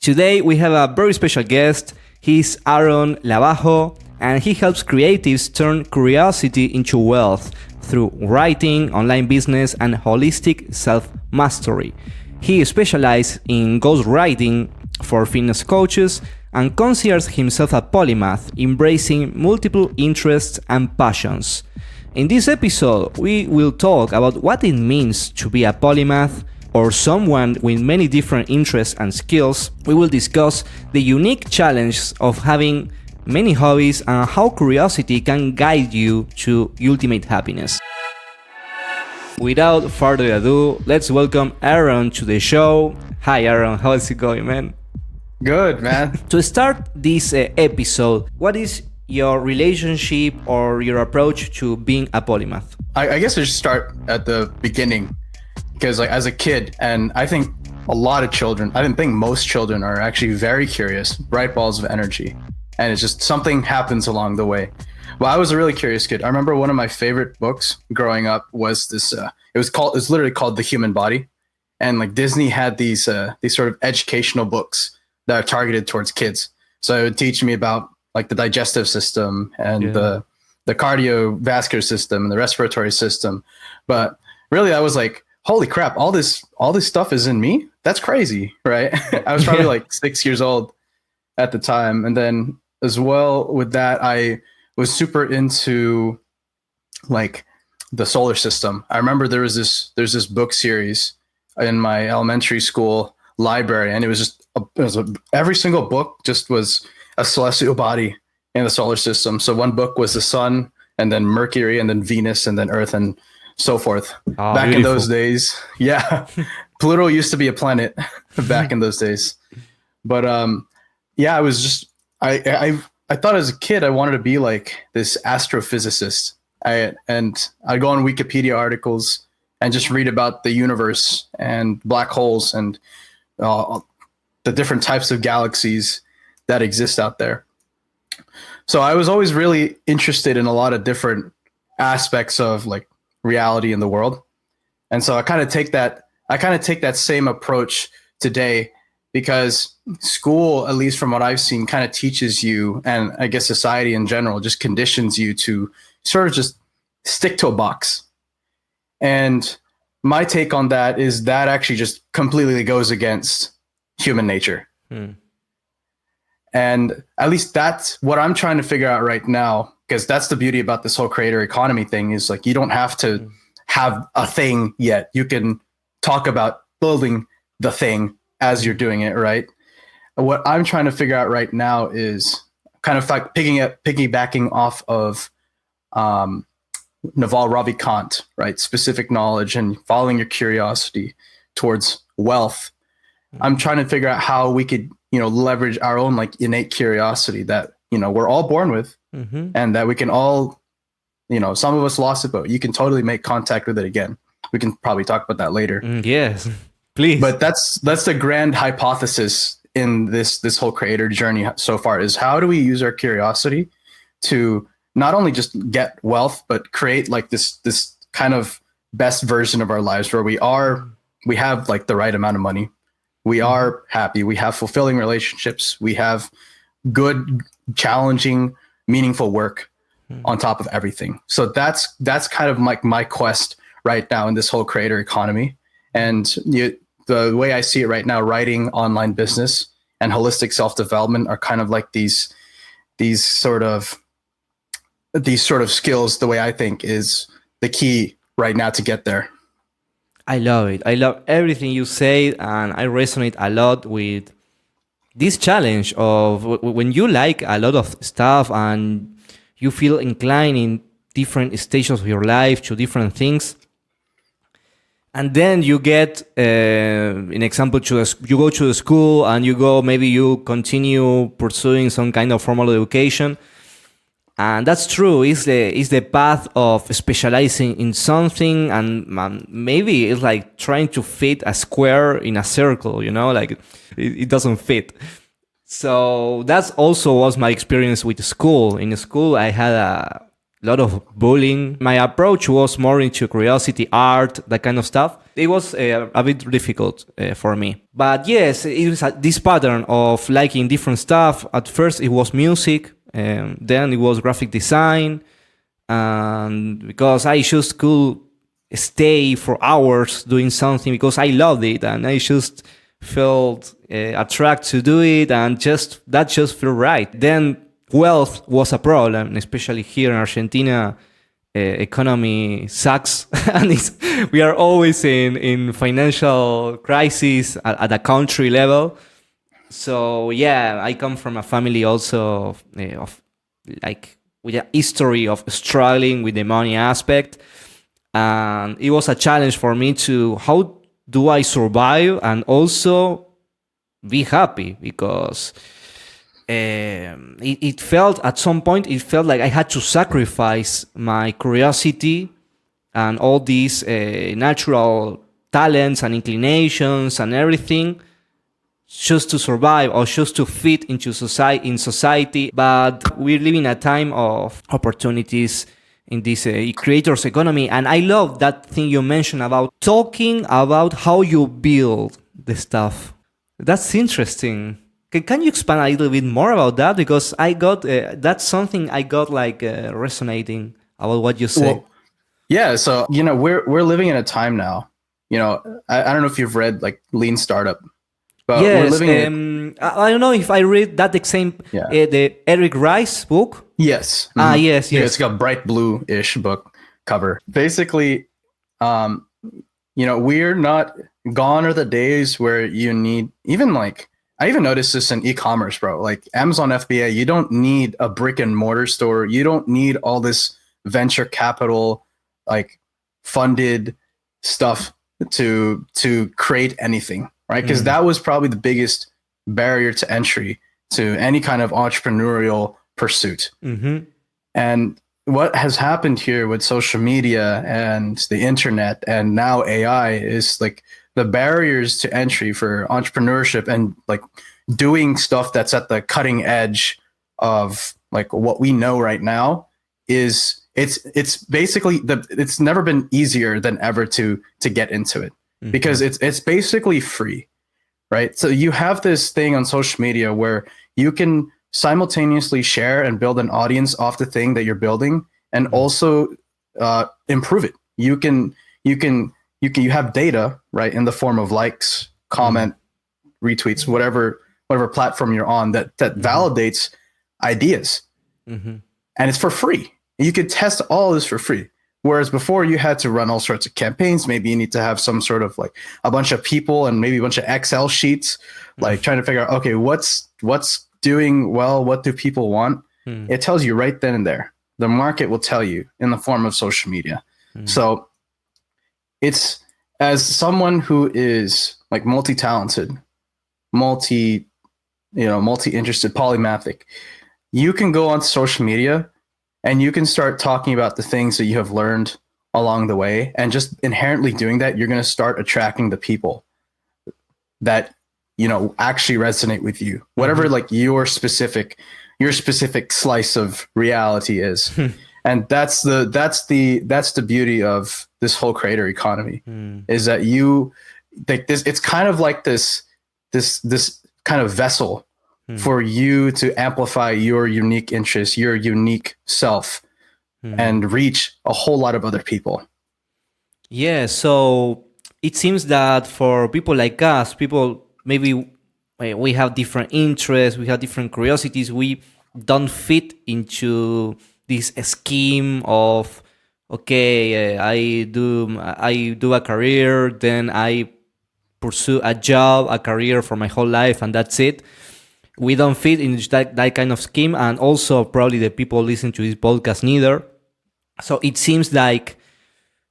Today we have a very special guest. He's Aaron Labajo, and he helps creatives turn curiosity into wealth through writing, online business, and holistic self-mastery. He specializes in ghostwriting for fitness coaches and considers himself a polymath, embracing multiple interests and passions. In this episode, we will talk about what it means to be a polymath, or someone with many different interests and skills. We will discuss the unique challenges of having many hobbies and how curiosity can guide you to ultimate happiness. Without further ado, let's welcome Aaron to the show. Hi Aaron, how's it going, man? Good, man. To start this episode, what is your relationship or your approach to being a polymath? I guess I should start at the beginning. Because like as a kid, and I think a lot of children, I think most children are actually very curious, bright balls of energy. And it's just something happens along the way. Well, I was a really curious kid. I remember one of my favorite books growing up was this, it was literally called The Human Body. And like Disney had these sort of educational books that are targeted towards kids. So it would teach me about like the digestive system and the cardiovascular system and the respiratory system. But really I was like, holy crap, all this stuff is in me? That's crazy, right? I was probably like 6 years old at the time. And then as well with that, I was super into like the solar system. I remember there's this book series in my elementary school library, and it was every single book just was a celestial body in the solar system. So one book was the sun, and then Mercury, and then Venus, and then Earth, and so forth. Back beautiful. In those days, Pluto used to be a planet back in those days. But I was just I thought as a kid I wanted to be like this astrophysicist. I'd go on Wikipedia articles and just read about the universe and black holes and the different types of galaxies that exist out there. So I was always really interested in a lot of different aspects of like reality in the world. And so I kind of take that same approach today, because school, at least from what I've seen, kind of teaches you, and I guess society in general just conditions you to sort of just stick to a box. And my take on that is that actually just completely goes against human nature. And at least that's what I'm trying to figure out right now, because that's the beauty about this whole creator economy thing, is like you don't have to have a thing yet. You can talk about building the thing as you're doing it, right? What I'm trying to figure out right now is kind of like piggybacking off of Naval Ravikant, right? Specific knowledge and following your curiosity towards wealth. I'm trying to figure out how we could, leverage our own like innate curiosity that, we're all born with. And that we can all, some of us lost it, but you can totally make contact with it again. We can probably talk about that later. Yes, please. But that's the grand hypothesis in this whole creator journey so far, is how do we use our curiosity to not only just get wealth, but create like this kind of best version of our lives where we have like the right amount of money. We are happy. We have fulfilling relationships. We have good, challenging, meaningful work on top of everything. So that's kind of like my quest right now in this whole creator economy. And the way I see it right now, writing, online business, and holistic self-development are kind of like these sort of skills, the way I think is the key right now to get there. I love it. I love everything you say, and I resonate a lot with this challenge of when you like a lot of stuff and you feel inclined in different stages of your life to different things. And then you get an example you go to the school and maybe you continue pursuing some kind of formal education. And that's true. It's the path of specializing in something, and maybe it's like trying to fit a square in a circle, like it doesn't fit. So that's also was my experience with school. In school, I had a lot of bullying. My approach was more into curiosity, art, that kind of stuff. It was a bit difficult for me. But yes, it was this pattern of liking different stuff. At first, it was music, then it was graphic design, and because I just could stay for hours doing something because I loved it and I just felt attracted to do it, and that just felt right. Then wealth was a problem, especially here in Argentina. Economy sucks, and we are always in financial crisis at a country level. So yeah, I come from a family also of like with a history of struggling with the money aspect, and it was a challenge for me to how do I survive and also be happy, because it felt at some point it felt like I had to sacrifice my curiosity and all these natural talents and inclinations and everything just to survive or just to fit into society. But we're living a time of opportunities in this creators economy, and I love that thing you mentioned about talking about how you build the stuff. That's interesting. Can you expand a little bit more about that? Because I got that's something I got like resonating about what you say. Well, yeah. So, we're living in a time now, I don't know if you've read like Lean Startup, but we're Yes, living in I don't know if I read that same Yeah. The Eric Ries book. Yes. Ah, Mhm. yes, Yeah, yes. it's got bright blue-ish book cover. Basically, um, we're not gone are the days where you need even like I even noticed this in e-commerce, bro. Like Amazon FBA, you don't need a brick and mortar store. You don't need all this venture capital like funded stuff to create anything, right? Because that was probably the biggest barrier to entry to any kind of entrepreneurial pursuit. Mm-hmm. And what has happened here with social media and the internet and now AI is like the barriers to entry for entrepreneurship and like doing stuff that's at the cutting edge of like what we know right now is it's basically it's never been easier than ever to get into it because it's basically free, right? So you have this thing on social media where you can simultaneously share and build an audience off the thing that you're building and also improve it. You have data, right, in the form of likes, comment, retweets, whatever platform you're on that validates ideas. And it's for free. You could test all this for free. Whereas before you had to run all sorts of campaigns. Maybe you need to have some sort of like a bunch of people and maybe a bunch of Excel sheets, like trying to figure out, okay, what's doing well? What do people want? It tells you right then and there. The market will tell you in the form of social media. So it's as someone who is like multi-talented, multi-interested, polymathic, you can go on social media and you can start talking about the things that you have learned along the way. And just inherently doing that, you're going to start attracting the people that, actually resonate with you, whatever like your specific slice of reality is. And that's the beauty of this whole creator economy is that you like this. It's kind of like this kind of vessel for you to amplify your unique interests, your unique self, and reach a whole lot of other people. Yeah, so it seems that for people like us, people maybe we have different interests, we have different curiosities, we don't fit into this scheme of okay, I do a career, then I pursue a job, a career for my whole life, and that's it. We don't fit in that kind of scheme, and also probably the people listening to this podcast neither. So it seems like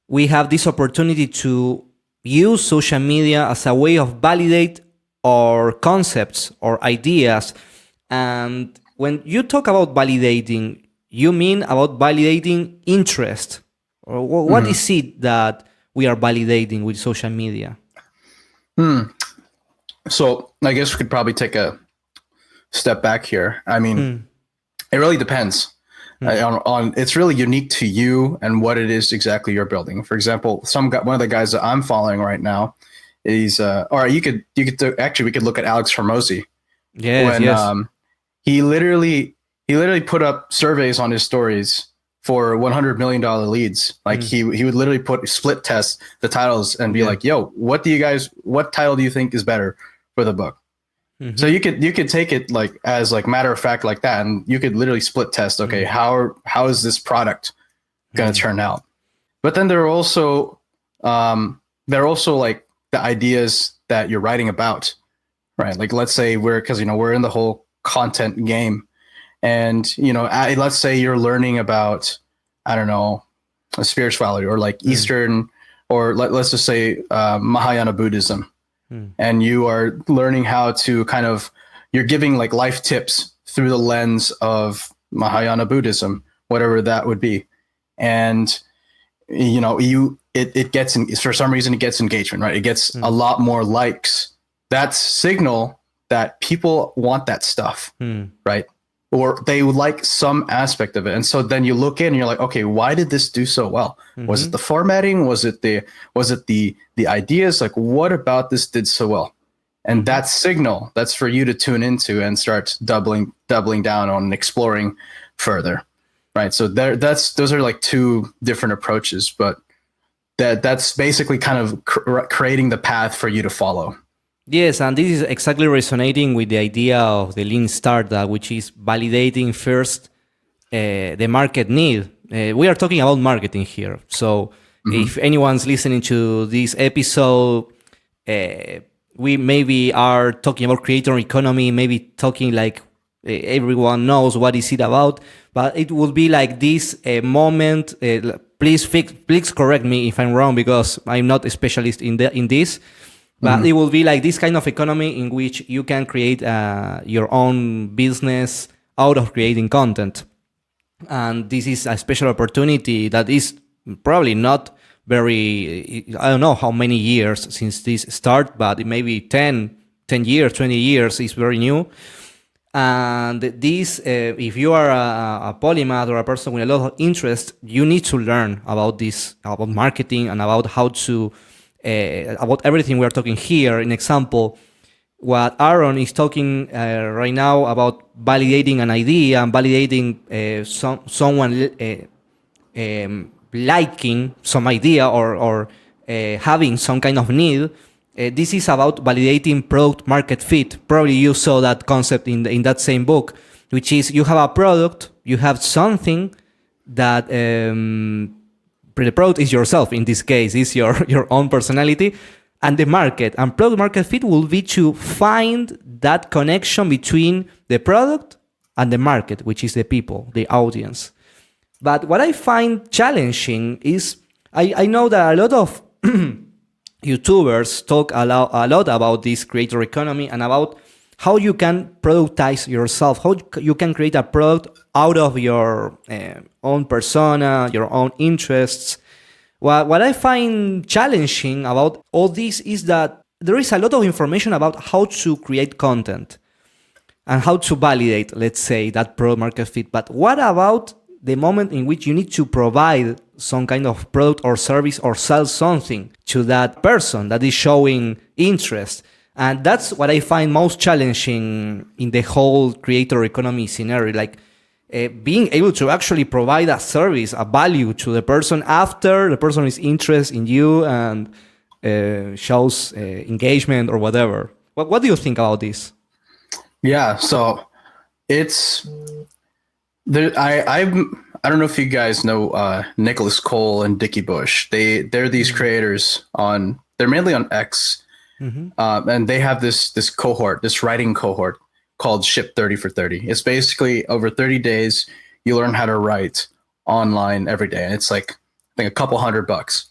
we have this opportunity to use social media as a way of validate our concepts or ideas. And when you talk about validating, you mean about validating interest, or what is it that we are validating with social media? So I guess we could probably take a step back here. I mean, it really depends. on it's really unique to you and what it is exactly you're building. For example, one of the guys that I'm following right now is or you could actually we could look at Alex Hormozy. Yes, When yes. he literally put up surveys on his stories for $100 million leads. Like he would literally split test the titles and be like, yo, what title do you think is better for the book? So you could take it like as like matter of fact like that, and you could literally split test. Okay, how is this product going to turn out? But then there are also like the ideas that you're writing about, right? Like let's say we're in the whole content game, and let's say you're learning about I don't know spirituality or like Eastern or let's just say Mahayana Buddhism. And you are learning how to you're giving like life tips through the lens of Mahayana Buddhism, whatever that would be. And, it gets, for some reason, it gets engagement, right? It gets a lot more likes. That's signal that people want that stuff, right? Or they would like some aspect of it. And so then you look in and you're like, okay, why did this do so well? Was it the formatting? Was it the ideas? Like, what about this did so well? And that signal, that's for you to tune into and start doubling down on and exploring further, right? So those are like two different approaches, but that's basically kind of creating the path for you to follow. Yes, and this is exactly resonating with the idea of the lean startup, which is validating first the market need. We are talking about marketing here. So if anyone's listening to this episode, we maybe are talking about creator economy, maybe talking like everyone knows what is it about, but it will be like this moment. Please correct me if I'm wrong, because I'm not a specialist in this. But it will be like this kind of economy in which you can create your own business out of creating content. And this is a special opportunity that is probably not very, I don't know how many years since this start, but it may be 10 years, 20 years is very new. And this, if you are a polymath or a person with a lot of interest, you need to learn about this, about marketing and about how to, about everything we're talking here. An example, what Aaron is talking right now about validating an idea and validating someone liking some idea or having some kind of need. This is about validating product market fit. Probably you saw that concept in that same book, which is you have a product, you have something that the product is yourself. In this case, is your own personality, and the market and product market fit will be to find that connection between the product and the market, which is the people, the audience. But what I find challenging is I know that a lot of YouTubers talk a lot about this creator economy and about how you can productize yourself, how you can create a product out of your own persona, your own interests. What I find challenging about all this is that there is a lot of information about how to create content and how to validate, let's say, that product market fit. But what about the moment in which you need to provide some kind of product or service or sell something to that person that is showing interest? And that's what I find most challenging in the whole creator economy scenario, like being able to actually provide a service, a value to the person after the person is interested in you and shows engagement or whatever. What do you think about this? Yeah, so it's there. I don't know if you guys know Nicholas Cole and Dickie Bush. They're these creators they're mainly on X. And they have this cohort, this writing cohort called Ship 30 for 30. It's basically over 30 days, you learn how to write online every day. And it's like, I think a couple $100.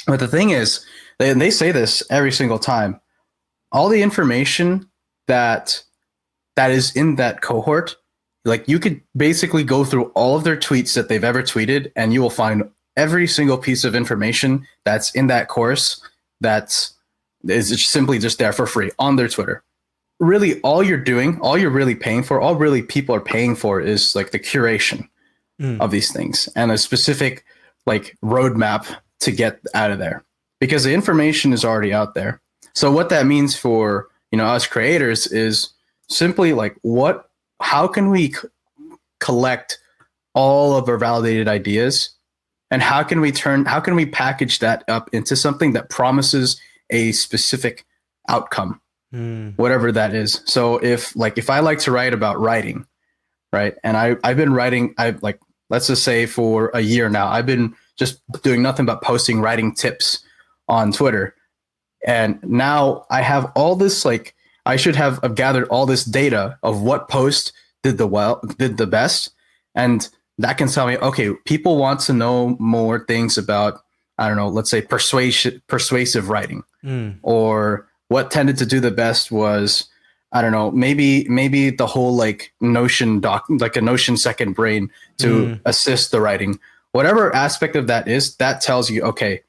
But the thing is, they say this every single time, all the information that is in that cohort, like you could basically go through all of their tweets that they've ever tweeted, and you will find every single piece of information that's in that course is simply just there for free on their Twitter. Really, all you're really paying for, all really people are paying for is like the curation. of these things and a specific like roadmap to get out of there, because the information is already out there. So what that means for, us creators is simply like how can we collect all of our validated ideas, and how can we package that up into something that promises a specific outcome, whatever that is. So if I like to write about writing, right, and I've been writing, let's just say for a year now, I've been just doing nothing but posting writing tips on Twitter, and now I have all this, I should have gathered all this data of what post did the best, and that can tell me, okay, people want to know more things about, I don't know, let's say persuasive writing, or what tended to do the best was, I don't know, maybe the whole Notion a Notion second brain to assist the writing. Whatever aspect of that is, that tells you, okay,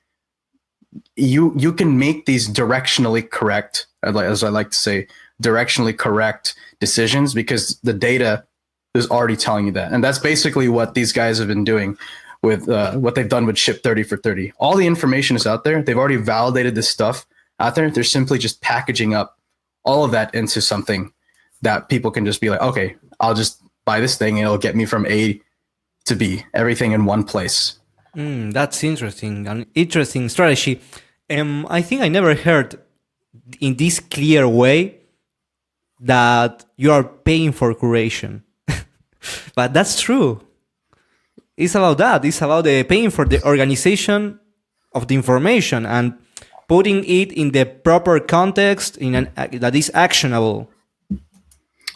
you can make these directionally correct, as I like to say, directionally correct decisions, because the data is already telling you that. And that's basically what these guys have been doing with what they've done with Ship 30 for 30. All the information is out there. They've already validated this stuff out there. They're simply just packaging up all of that into something that people can just be like, okay, I'll just buy this thing and it'll get me from A to B, everything in one place. That's interesting. An interesting strategy. I think I never heard in this clear way that you are paying for curation. But that's true. It's about that. It's about paying for the organization of the information and putting it in the proper context that is actionable.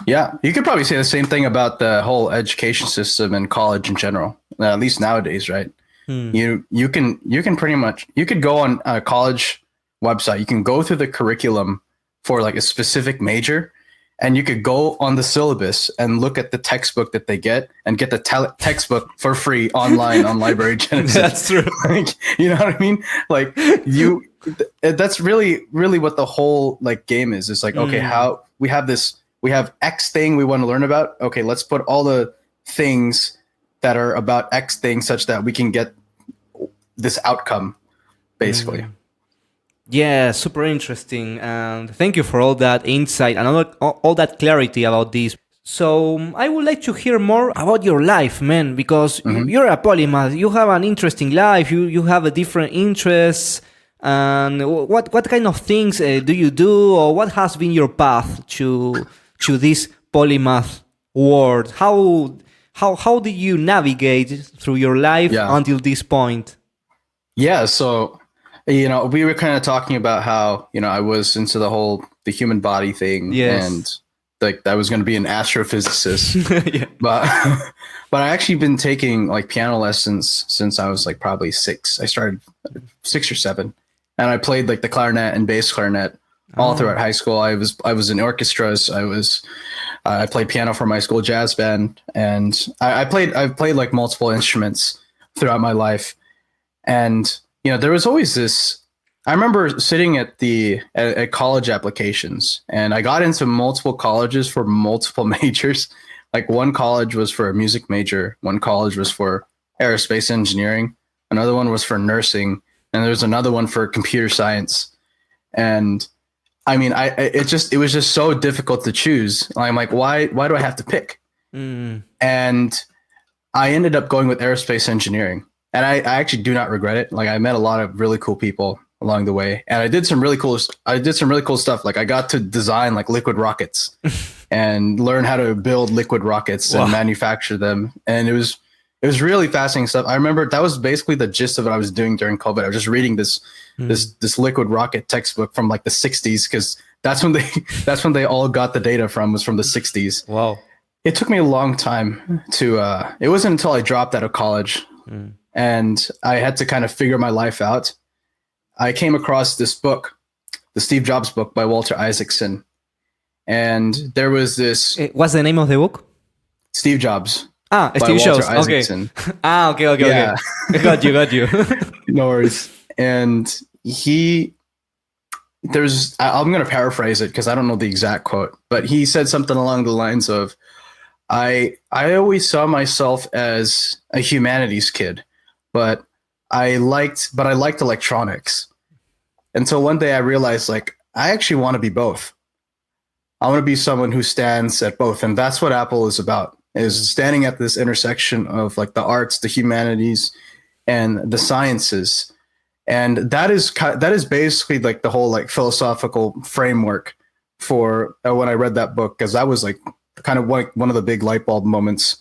Yeah, you could probably say the same thing about the whole education system and college in general, at least nowadays, right? You can pretty much, you could go on a college website, you can go through the curriculum for like a specific major, and you could go on the syllabus and look at the textbook that they get and get the textbook for free online on Library Genesis. That's true. You know what I mean? That's really, really what the whole game is. It's like, okay, how we have X thing we want to learn about. Okay, let's put all the things that are about X thing such that we can get this outcome, basically. Yeah, super interesting. And thank you for all that insight and all that clarity about this. So I would like to hear more about your life, man, because you're a polymath. You have an interesting life. You have a different interests. And what kind of things do you do, or what has been your path to this polymath world? How did you navigate through your life until this point? Yeah, so we were kind of talking about how I was into the human body thing, and I was going to be an astrophysicist. Yeah. but I actually been taking piano lessons since I was probably 6. I started 6 or 7, and I played the clarinet and bass clarinet all throughout high school. I was in orchestras. I played piano for my school jazz band, and I've played multiple instruments throughout my life. And there was always this. I remember sitting at college applications, and I got into multiple colleges for multiple majors. One college was for a music major, one college was for aerospace engineering, another one was for nursing, and there was another one for computer science. And I mean, it was just so difficult to choose. I'm like, why do I have to pick? And I ended up going with aerospace engineering. And I actually do not regret it. I met a lot of really cool people along the way, and I did some really cool stuff. I got to design liquid rockets and learn how to build liquid rockets and manufacture them. And it was really fascinating stuff. I remember that was basically the gist of what I was doing during COVID. I was just reading this liquid rocket textbook from the 60s, because that's when they all got the data was from the 60s. Wow. It took me a long time to it wasn't until I dropped out of college and I had to kind of figure my life out. I came across this book, the Steve Jobs book by Walter Isaacson. And there was this... What's the name of the book? Steve Jobs. Steve Jobs. Okay. Okay. Yeah. Got you. No worries. And I'm going to paraphrase it because I don't know the exact quote, but he said something along the lines of, I always saw myself as a humanities kid, but I liked electronics until one day I realized like I actually want to be both. I want to be someone who stands at both, and that's what Apple is about. Is standing at this intersection of like the arts, the humanities, and the sciences, and that is basically like the whole like philosophical framework for when I read that book, because that was like kind of one of the big light bulb moments,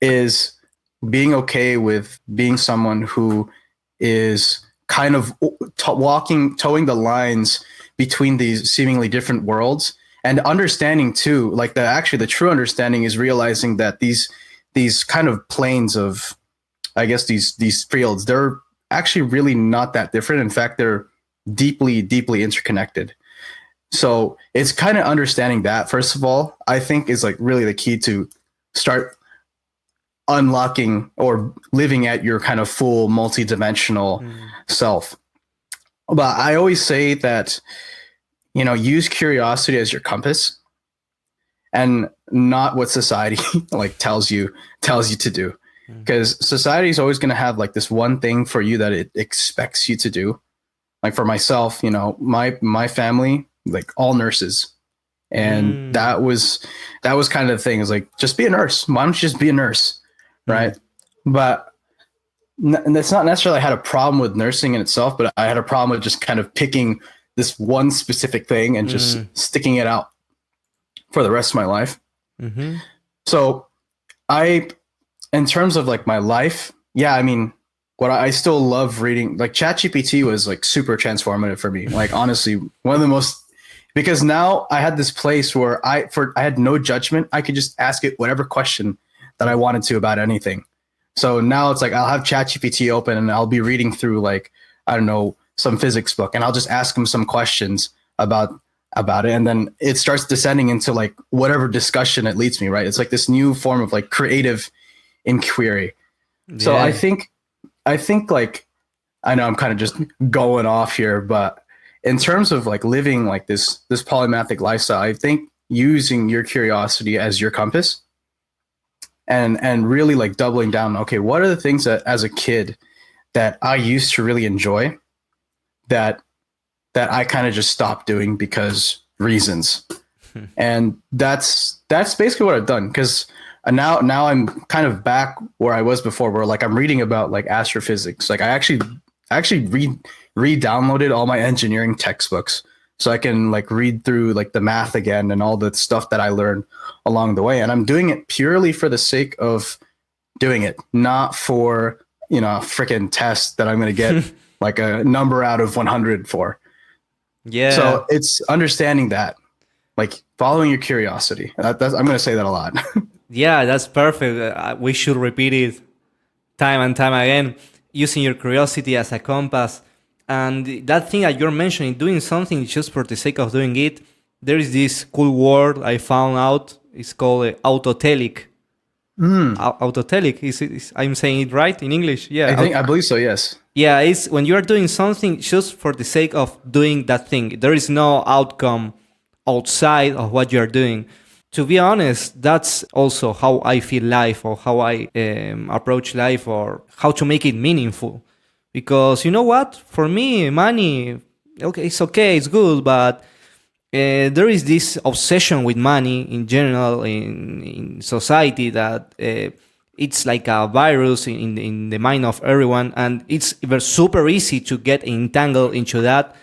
is being okay with being someone who is kind of towing the lines between these seemingly different worlds, and understanding too, like the true understanding is realizing that these kind of planes of, I guess, these fields, they're actually really not that different. In fact, they're deeply interconnected. So it's kind of understanding that, first of all, I think is like really the key to start unlocking or living at your kind of full multi-dimensional self. But I always say that, use curiosity as your compass and not what society like tells you to do. Because society is always going to have like this one thing for you that it expects you to do. Like for myself, my family, like all nurses. And that was kind of the thing, is like, just be a nurse. Why don't you just be a nurse? Right. But and that's not necessarily I had a problem with nursing in itself, but I had a problem with just kind of picking this one specific thing and just sticking it out for the rest of my life. So in terms of like my life, yeah, I mean, what I still love reading, like ChatGPT was like super transformative for me. Like honestly, one of the most, because now I had this place where I had no judgment. I could just ask it whatever question that I wanted to about anything. So now it's like I'll have ChatGPT open and I'll be reading through like, I don't know, some physics book, and I'll just ask him some questions about it, and then it starts descending into like whatever discussion it leads me, right? It's like this new form of like creative inquiry. So I think like, I know I'm kind of just going off here, but in terms of like living like this polymathic lifestyle, I think using your curiosity as your compass and really like doubling down, okay, what are the things that as a kid that I used to really enjoy that I kind of just stopped doing because reasons. And that's basically what I've done, because now I'm kind of back where I was before, where like I'm reading about like astrophysics. Like I actually re-downloaded all my engineering textbooks so I can like read through like the math again and all the stuff that I learned along the way. And I'm doing it purely for the sake of doing it, not for, a freaking test that I'm going to get like a number out of 100 for. Yeah. So it's understanding that, like following your curiosity. I'm going to say that a lot. Yeah, that's perfect. We should repeat it time and time again, using your curiosity as a compass. And that thing that you're mentioning, doing something just for the sake of doing it, there is this cool word I found out. It's called autotelic. Autotelic. I'm saying it right in English? Yeah. I believe so, yes. Yeah, it's when you are doing something just for the sake of doing that thing. There is no outcome outside of what you are doing. To be honest, that's also how I feel life, or how I approach life, or how to make it meaningful. Because you know what? For me, money, okay, it's good, but there is this obsession with money in general in society that it's like a virus in the mind of everyone, and it's super easy to get entangled into that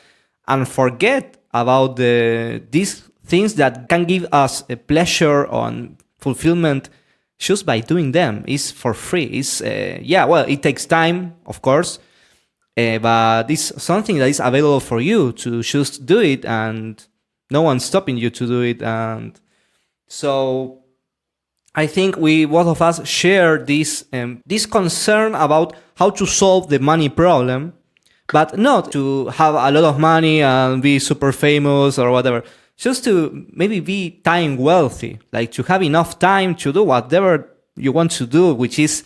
and forget about these things that can give us a pleasure and fulfillment just by doing them. It's for free. It's it takes time, of course, but it's something that is available for you to just do it, and no one's stopping you to do it. And so I think we both of us share this concern about how to solve the money problem, but not to have a lot of money and be super famous or whatever. Just to maybe be time wealthy, like to have enough time to do whatever you want to do, which is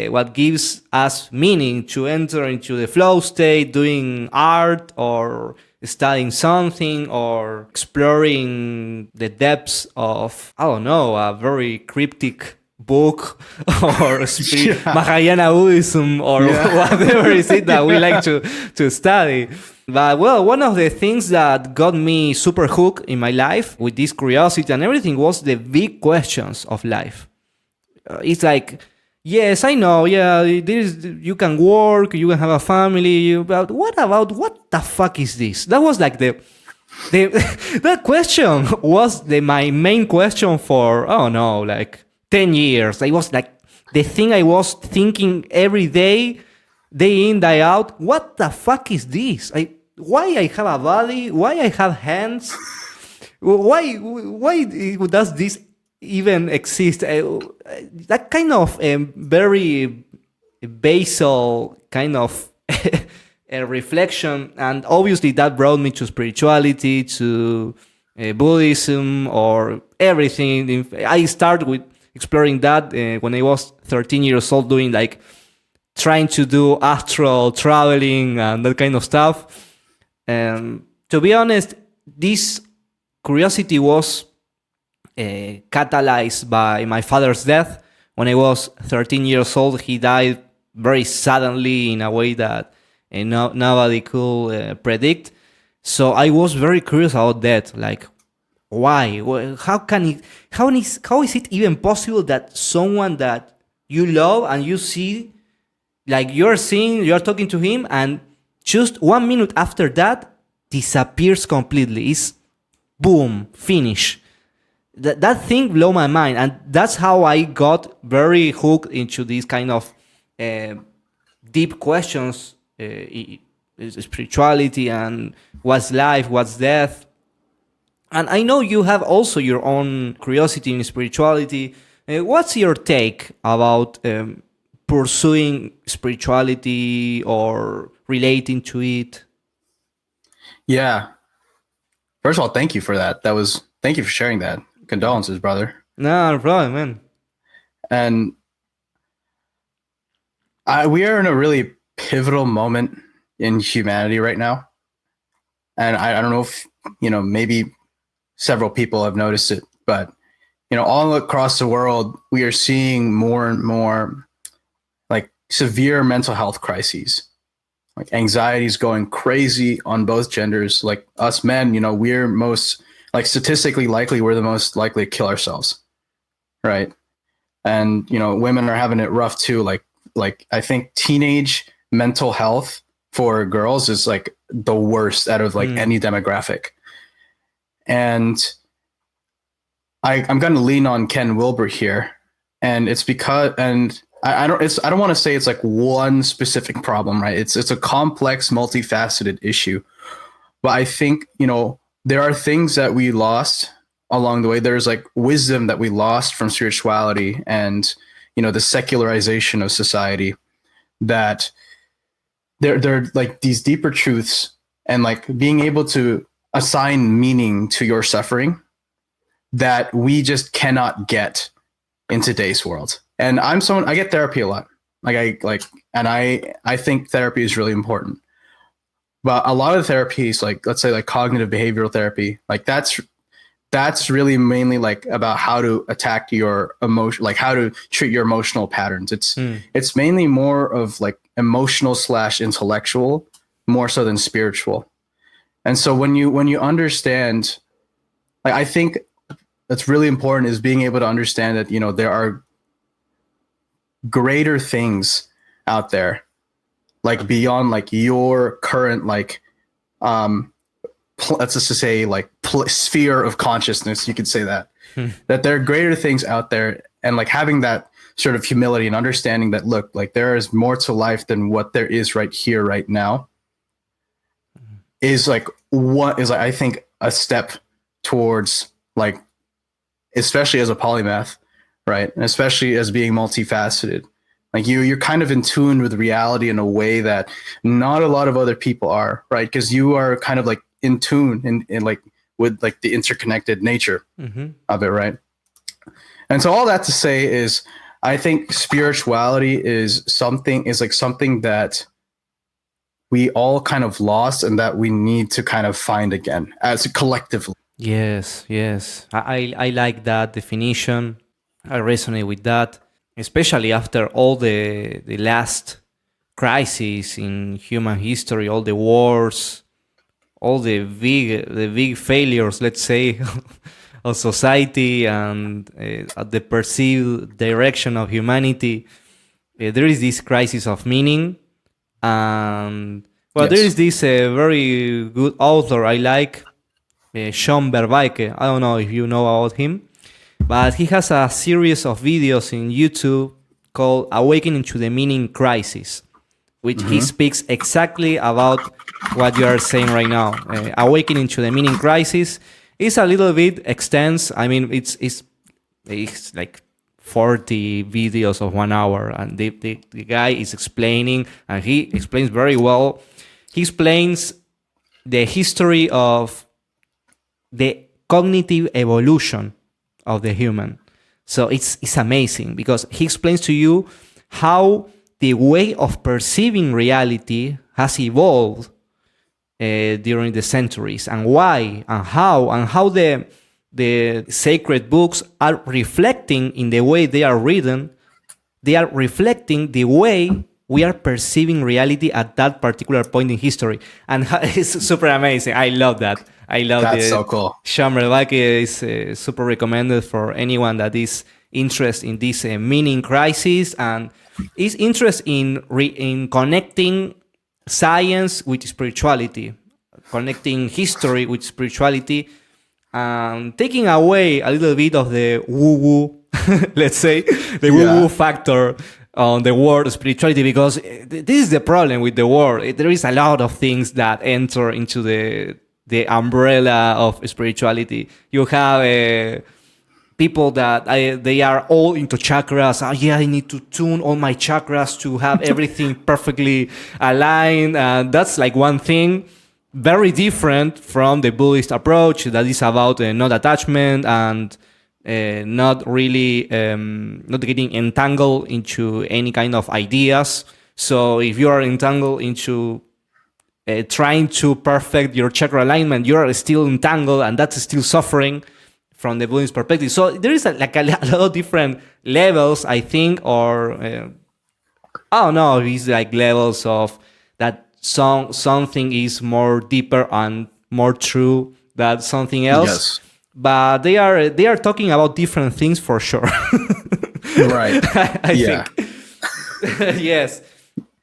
what gives us meaning, to enter into the flow state, doing art or studying something or exploring the depths of, I don't know, a very cryptic book or Mahayana Buddhism or whatever is it that we like to study. But well, one of the things that got me super hooked in my life with this curiosity and everything was the big questions of life. It's like, yes, I know, yeah, you can work, you can have a family, but what the fuck is this? That was like the that question was my main question for, oh no, like 10 years. It was like the thing I was thinking every day in, day out. What the fuck is this? Why I have a body? Why I have hands? Why does this even exist? That kind of very basal kind of a reflection, and obviously that brought me to spirituality, to Buddhism, or everything. I started with exploring that when I was 13 years old, doing like trying to do astral traveling and that kind of stuff. To be honest, this curiosity was catalyzed by my father's death. When I was 13 years old, he died very suddenly in a way that nobody could predict. So I was very curious about that. Like, why? How is it even possible that someone that you love and you see, like you're talking to him, and just 1 minute after that disappears completely? It's boom, finish. That thing blew my mind, and that's how I got very hooked into these kind of deep questions, spirituality and what's life, what's death. And I know you have also your own curiosity in spirituality. What's your take about pursuing spirituality or relating to it? Yeah. First of all, thank you for that. Thank you for sharing that. Condolences, brother. No problem, man. And we are in a really pivotal moment in humanity right now. And I don't know if, maybe several people have noticed it, but, all across the world, we are seeing more and more like severe mental health crises. Like anxiety is going crazy on both genders. Like us men, we're most, like statistically likely, we're the most likely to kill ourselves. Right. And, women are having it rough too. Like I think teenage mental health for girls is like the worst out of like any demographic. And I'm going to lean on Ken Wilber here. And it's because, and I don't want to say it's like one specific problem, right? It's a complex, multifaceted issue. But I think, there are things that we lost along the way. There's like wisdom that we lost from spirituality and, the secularization of society, that they're like these deeper truths, and like being able to assign meaning to your suffering that we just cannot get in today's world. And I get therapy a lot. I think therapy is really important. But a lot of therapies, like let's say like cognitive behavioral therapy, like that's really mainly like about how to attack your emotion, like how to treat your emotional patterns. It's mainly more of like emotional / intellectual, more so than spiritual. And so when you understand, like I think that's really important, is being able to understand that, there are greater things out there, like beyond like your current, like, let's just say like sphere of consciousness, you could say that, that there are greater things out there. And like having that sort of humility and understanding that, look, like there is more to life than what there is right here, right now, is like what is, like, I think a step towards, like, especially as a polymath, right? And especially as being multifaceted, like you're kind of in tune with reality in a way that not a lot of other people are, right? Because you are kind of like in tune in like with like the interconnected nature of it, right? And so all that to say is, I think spirituality is something that we all kind of lost and that we need to kind of find again as collectively. Yes, yes. I like that definition. I resonate with that, especially after all the last crises in human history, all the wars, all the big failures, let's say, of society and the perceived direction of humanity. There is this crisis of meaning, and well, there is Yes. this very good author I like, Sean Vervaeke. I don't know if you know about him, but he has a series of videos in YouTube called Awaken into the Meaning Crisis, which he speaks exactly about what you are saying right now. Awakening to the Meaning Crisis is a little bit extensive. I mean, it's like 40 videos of 1 hour, and the guy is explaining, and he explains very well. He explains the history of the cognitive evolution of the human. So it's amazing because he explains to you how the way of perceiving reality has evolved during the centuries, and why and how the sacred books are reflecting in the way they are written. They are reflecting the way we are perceiving reality at that particular point in history, and it's super amazing. I love that. I love That's the so cool. Sean Vervaeke is super recommended for anyone that is interested in this meaning crisis and is interested in connecting science with spirituality, connecting history with spirituality, and taking away a little bit of the woo-woo, let's say, the woo-woo factor on the word spirituality, because this is the problem with the word. There is a lot of things that enter into the umbrella of spirituality. You have people that they are all into chakras. Oh, yeah, I need to tune all my chakras to have everything perfectly aligned. And that's like one thing, very different from the Buddhist approach that is about not attachment and not really not getting entangled into any kind of ideas. So if you are entangled into trying to perfect your chakra alignment, you are still entangled, and that's still suffering from the Buddhist perspective. So there is a lot of different levels, I think, or I don't know, it's like levels of that something is more deeper and more true than something else. Yes. But they are talking about different things for sure. Right. I think. Yes.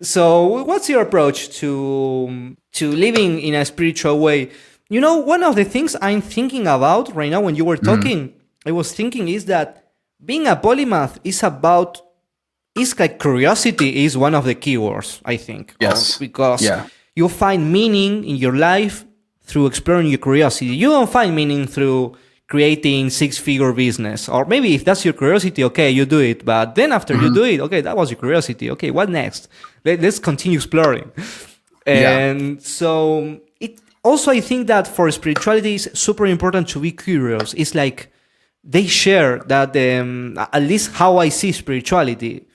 So, what's your approach to living in a spiritual way? You know, one of the things I'm thinking about right now when you were talking, I was thinking is that being a polymath is about, it's like curiosity is one of the keywords, I think. Yes. Because Yeah. you find meaning in your life through exploring your curiosity. You don't find meaning through creating six-figure business. Or maybe if that's your curiosity, okay, you do it. But then after you do it, okay, that was your curiosity. Okay, what next? Let's continue exploring. And so it also, I think that for spirituality, it's super important to be curious. It's like they share that, at least how I see spirituality,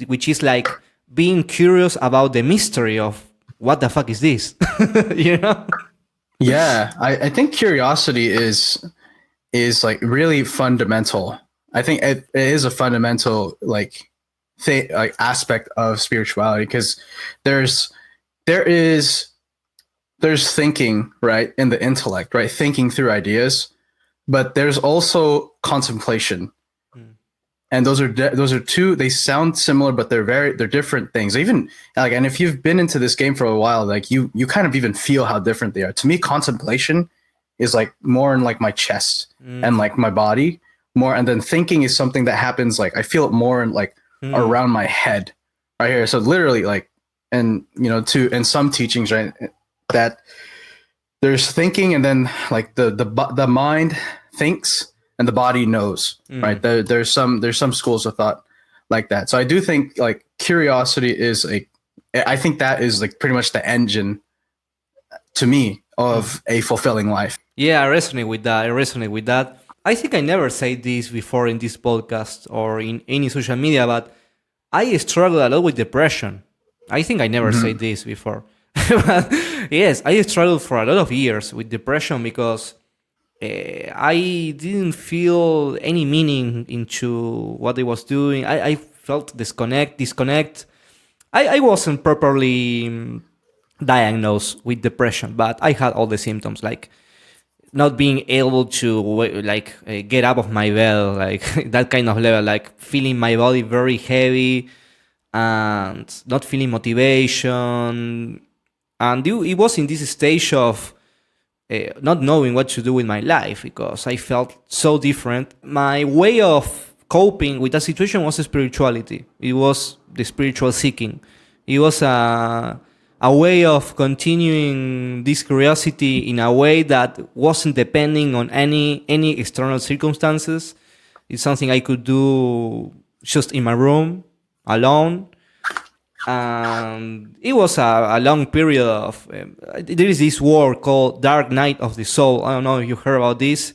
which is like being curious about the mystery of what the fuck is this, you know? Yeah. I think curiosity is like really fundamental. I think it is a fundamental like aspect of spirituality, because there's thinking, right, in the intellect, right, thinking through ideas, but there's also contemplation. And those are two, they sound similar, but they're different things. Even like, and if you've been into this game for a while, like you kind of even feel how different they are. To me, contemplation is like more in like my chest and like my body more, and then thinking is something that happens like I feel it more in like around my head right here. So literally like, and you know, in some teachings, right, that there's thinking, and then like the mind thinks and the body knows, right? There's some schools of thought like that. So I do think like curiosity is I think that is like pretty much the engine to me of a fulfilling life. Yeah, I resonate with that. I think I never said this before in this podcast or in any social media, but I struggle a lot with depression. I think I never said this before. But yes, I struggled for a lot of years with depression because I didn't feel any meaning into what I was doing. I felt disconnect. I wasn't properly diagnosed with depression, but I had all the symptoms like not being able to get up of my bed, like that kind of level, like feeling my body very heavy and not feeling motivation. And it was in this stage of not knowing what to do with my life because I felt so different. My way of coping with that situation was spirituality. It was the spiritual seeking. It was a way of continuing this curiosity in a way that wasn't depending on any external circumstances. It's something I could do just in my room, alone. And it was a long period of there is this word called dark night of the soul. I don't know if you heard about this.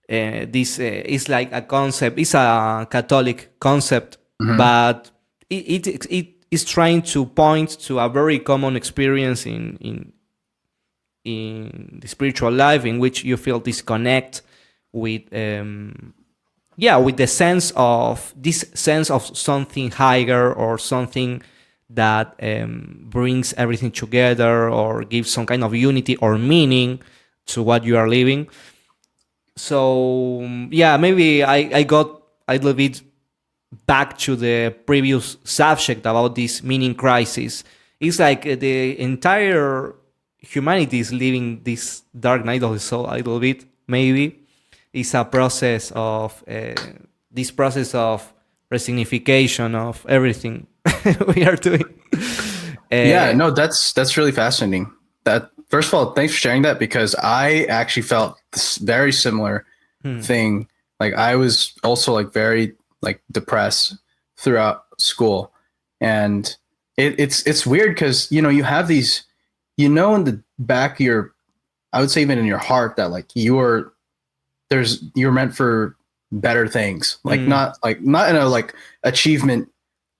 This is like a concept. It's a Catholic concept, but it is trying to point to a very common experience in the spiritual life, in which you feel disconnect with with the sense of something higher, or something that brings everything together, or gives some kind of unity or meaning to what you are living. So maybe I got a little bit back to the previous subject about this meaning crisis. It's like the entire humanity is living this dark night of the soul a little bit. Maybe it's a process of this process of resignification of everything we are doing. No, that's really fascinating. That, first of all, thanks for sharing that, because I actually felt this very similar thing. Like, I was also like very like depressed throughout school, and it's weird because you have these, in the back of your, I would say even in your heart, that like you're meant for better things, like not in a like achievement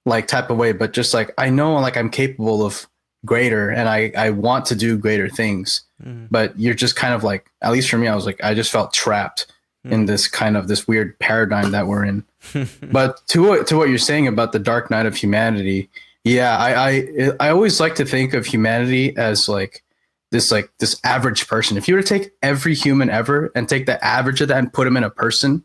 like type of way, but just like, I know like I'm capable of greater, and I want to do greater things. But you're just kind of like, at least for me, I was like, I just felt trapped in this kind of this weird paradigm that we're in. But to what you're saying about the dark night of humanity, I always like to think of humanity as like this average person. If you were to take every human ever and take the average of that and put him in a person,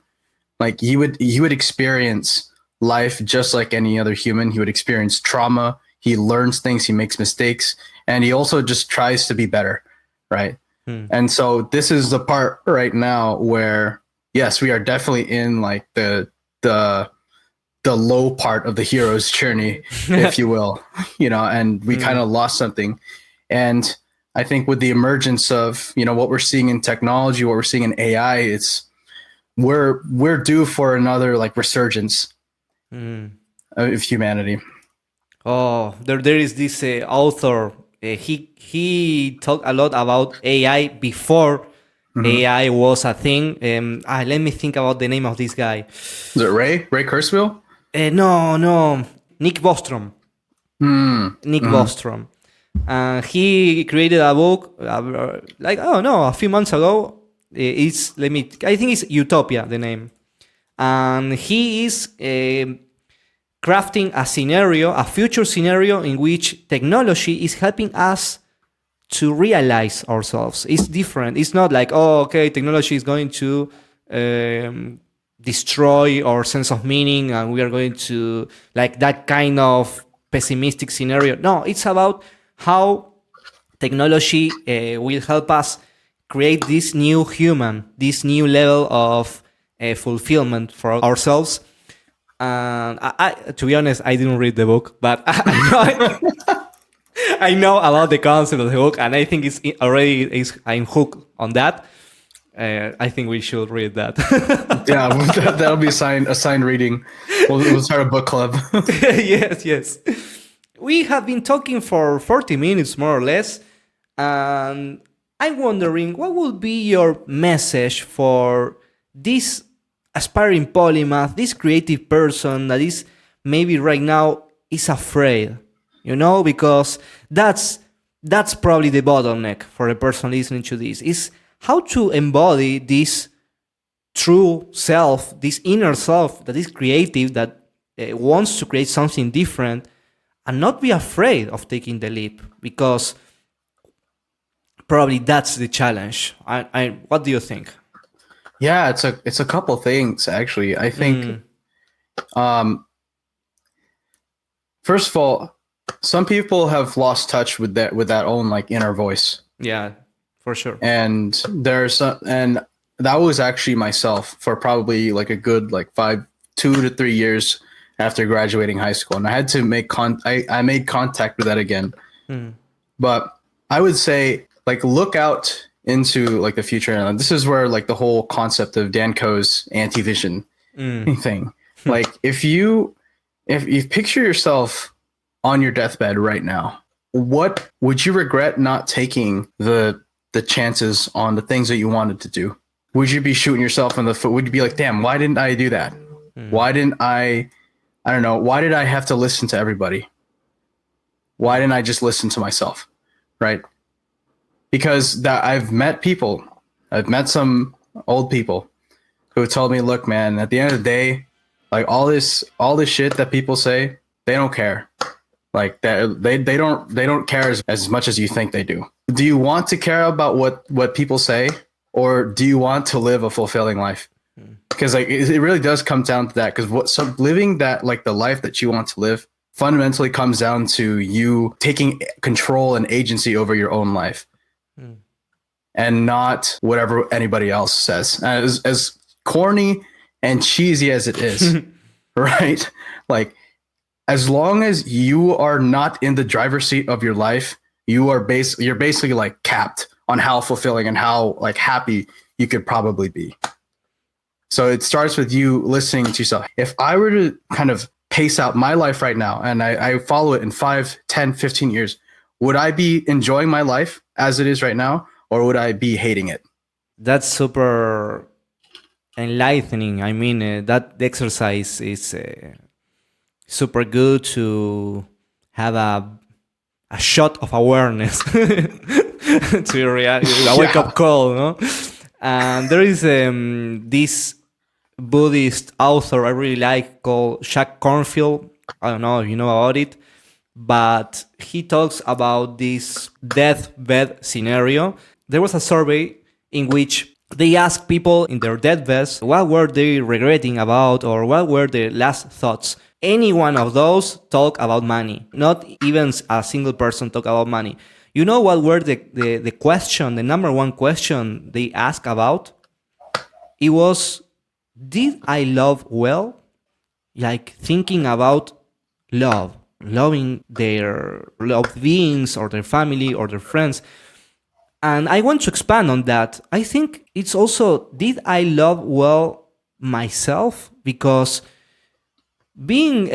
like he would experience life just like any other human. He would experience trauma. He learns things. He makes mistakes, and he also just tries to be better, right? And so this is the part right now where, yes, we are definitely in like the low part of the hero's journey, if you will, and we kind of lost something. And I think with the emergence of, what we're seeing in technology, what we're seeing in AI, we're due for another like resurgence of humanity. Oh, there is this author. He talked a lot about AI before AI was a thing. Let me think about the name of this guy. Is it Ray Kurzweil? No, Nick Bostrom. Nick Bostrom. He created a book a few months ago. I think it's Utopia, the name. And he is crafting a future scenario in which technology is helping us to realize ourselves. It's different. It's not like, technology is going to destroy our sense of meaning, and we are going to, like, that kind of pessimistic scenario. No, it's about how technology will help us create this new human, this new level of fulfillment for ourselves. And to be honest, I didn't read the book, but I know about the concept of the book, and I think I'm hooked on that. I think we should read that. Yeah, that'll be a signed reading. We'll start a book club. Yes. We have been talking for 40 minutes, more or less, and I'm wondering, what would be your message for this aspiring polymath, this creative person that is maybe right now is afraid, because that's that's probably the bottleneck for a person listening to this, is how to embody this true self, this inner self that is creative, that wants to create something different, and not be afraid of taking the leap, because probably that's the challenge. What do you think? Yeah, it's a couple things actually. I think first of all, some people have lost touch with that own like inner voice. Yeah, for sure. And and that was actually myself for probably like a good like 2 to 3 years after graduating high school, and I had to I made contact with that again. But I would say like look out into like the future, and this is where like the whole concept of Dan Koh's anti-vision thing. Like if you picture yourself on your deathbed right now, what would you regret not taking the chances on the things that you wanted to do? Would you be shooting yourself in the foot? Would you be like, damn, why didn't I do that? Why didn't I don't know, why did I have to listen to everybody? Why didn't I just listen to myself? Right? Because I've met some old people who told me, look, man, at the end of the day, like all this shit that people say, they don't care. Like that, they don't care as much as you think they do. Do you want to care about what people say, or do you want to live a fulfilling life? Because like it really does come down to that. Because living that like the life that you want to live fundamentally comes down to you taking control and agency over your own life, and not whatever anybody else says. As corny and cheesy as it is, right? Like, as long as you are not in the driver's seat of your life, you're basically like capped on how fulfilling and how like happy you could probably be. So it starts with you listening to yourself. If I were to kind of pace out my life right now and I follow it in 5, 10, 15 years, would I be enjoying my life as it is right now, or would I be hating it? That's super enlightening. I mean, that exercise is super good to have a shot of awareness to a wake up call, no? And there is this Buddhist author I really like called Jack Kornfield. I don't know if you know about it, but he talks about this deathbed scenario. There was a survey in which they asked people in their deathbeds what were they regretting about, or what were their last thoughts. Any one of those talk about money. Not even a single person talk about money. You know what were the question, the number one question they asked about? It was, did I love well? Like thinking about love, loving their loved beings or their family or their friends. And I want to expand on that. I think it's also, did I love well myself? Because being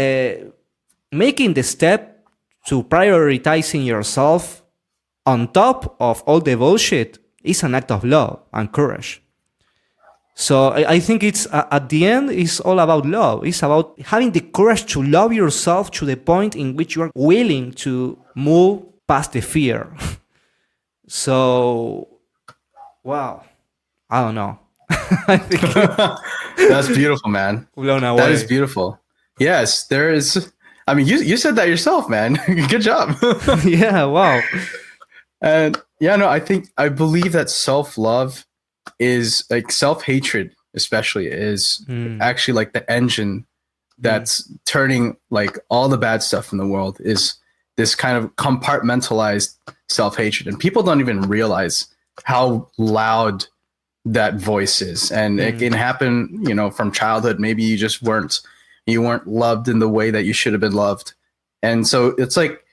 making the step to prioritizing yourself on top of all the bullshit is an act of love and courage. So I think it's at the end, it's all about love. It's about having the courage to love yourself to the point in which you are willing to move past the fear. So, wow, I don't know. I think That's beautiful, man. blown away. That is beautiful. Yes, there is. I mean, you said that yourself, man. Good job. Yeah, wow. And yeah, no, I believe that self-love is like self-hatred, especially is actually like the engine that's turning like all the bad stuff in the world, is this kind of compartmentalized self-hatred. And people don't even realize how loud that voice is. And it can happen, from childhood. Maybe you just weren't loved in the way that you should have been loved. And so it's like,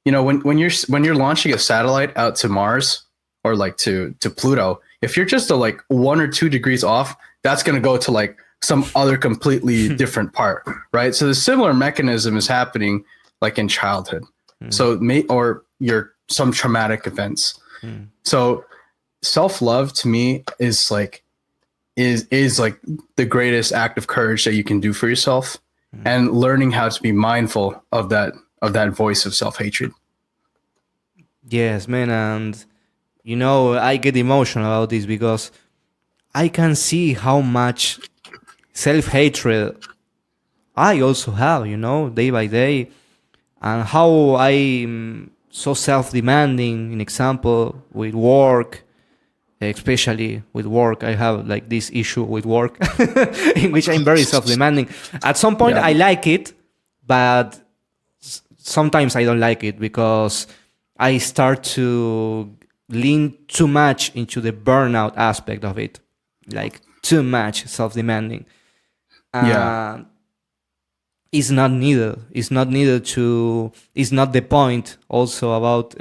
when you're launching a satellite out to Mars or like to Pluto, if you're just like 1 or 2 degrees off, that's going to go to like some other completely different part, right? So the similar mechanism is happening like in childhood. So or some traumatic events. So self-love to me is like the greatest act of courage that you can do for yourself, and learning how to be mindful of that voice of self-hatred. Yes, man, and I get emotional about this because I can see how much self-hatred I also have, day by day, and how I'm so self-demanding. In example, with work, especially with work, I have like this issue with work, in which I'm very self-demanding. At some point, Yeah. I like it, but sometimes I don't like it because I start to lean too much into the burnout aspect of it, like too much self-demanding. Yeah. Uh, it's not needed. It's not needed to. It's not the point. Also about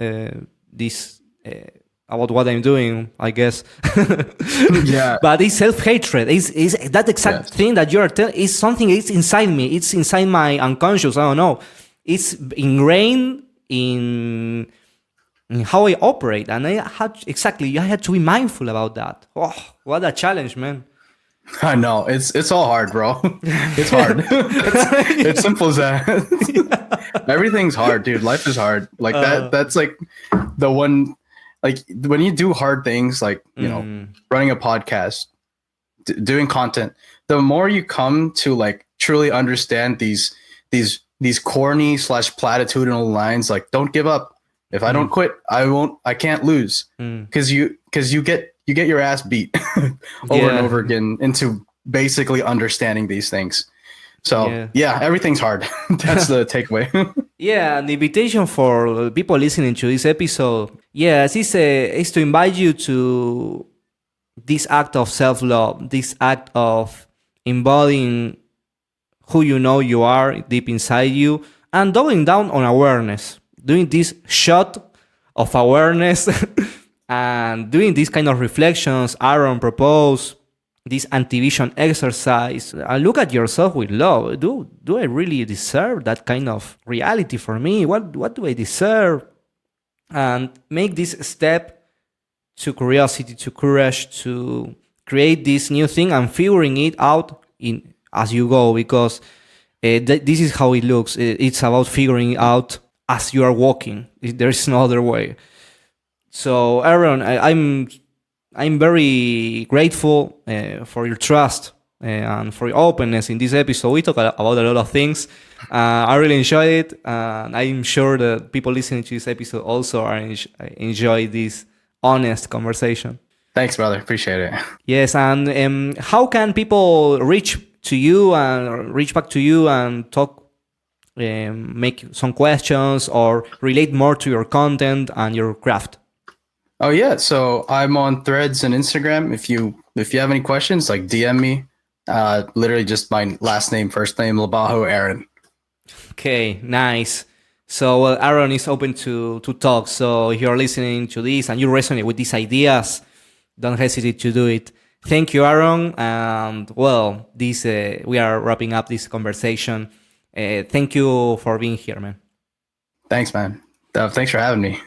this. About what I'm doing, I guess. Yeah. But it's self-hatred. Is that exact Yes. thing that you're telling? Is something. It's inside me. It's inside my unconscious. I don't know. It's ingrained in how I operate, and I had to be mindful about that. Oh, what a challenge, man! I know. It's all hard, bro. It's hard. It's simple as that. Everything's hard, dude. Life is hard. Like that's like the one, like when you do hard things, like, running a podcast, doing content, the more you come to like truly understand these corny / platitudinal lines, like, don't give up. If I don't quit, I can't lose. Cause you get your ass beat over and over again into basically understanding these things. So yeah, everything's hard. That's the takeaway. Yeah, the invitation for people listening to this episode, yes, is to invite you to this act of self-love, this act of embodying who you are deep inside you, and doubling down on awareness, doing this shot of awareness and doing these kind of reflections Aaron proposed, this anti-vision exercise. Look at yourself with love. Do I really deserve that kind of reality for me? What do I deserve? And make this step to curiosity, to courage, to create this new thing and figuring it out in as you go, because this is how it looks. It's about figuring it out as you are walking. There's no other way. So, Aaron, I'm very grateful for your trust and for your openness in this episode. We talk about a lot of things. I really enjoyed it, and I'm sure that people listening to this episode also enjoy this honest conversation. Thanks, brother. Appreciate it. Yes, and how can people reach to you and reach back to you and talk, make some questions or relate more to your content and your craft? Oh yeah, so I'm on Threads and Instagram. If you have any questions, like DM me. Literally just my last name, first name, Labajo Aaron. Okay, nice. So Aaron is open to talk. So if you're listening to this and you resonate with these ideas, don't hesitate to do it. Thank you, Aaron. And well, this we are wrapping up this conversation. Thank you for being here, man. Thanks, man. Thanks for having me.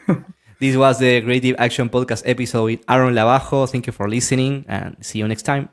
This was the Creative Action Podcast episode with Aaron Labajo. Thank you for listening and see you next time.